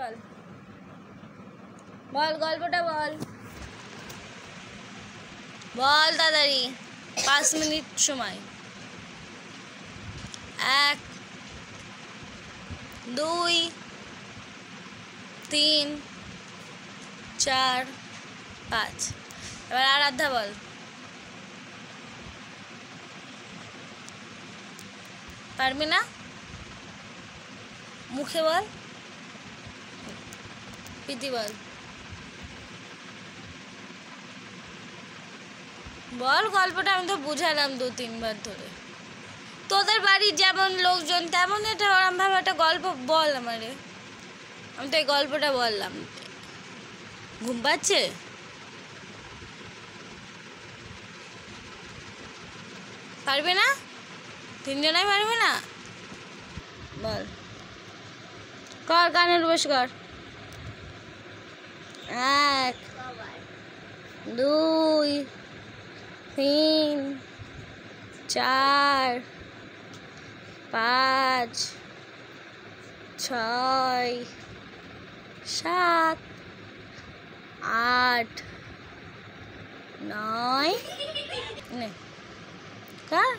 বল বল গল্পটা বল বল তাড়াতাড়ি 5 মিনিট সময় 1 2 3 4 5 এবার আরাধ্যা বল পারবি না মুখে বল প্রীতি বল বল গল্পটা আমি তো বুঝালাম 2-3 বার ধরে তোদের বাড়ির যেমন লোকজন তেমন এটা ওরমভাবে একটা গল্প বল আমারে আমি তো এই গল্পটা বললাম ঘুম পাচ্ছে পারবে না 3 জনাই পারবে না বল কর গানের বস কর 1 2 3 4 5 6 7 8 9 নে কর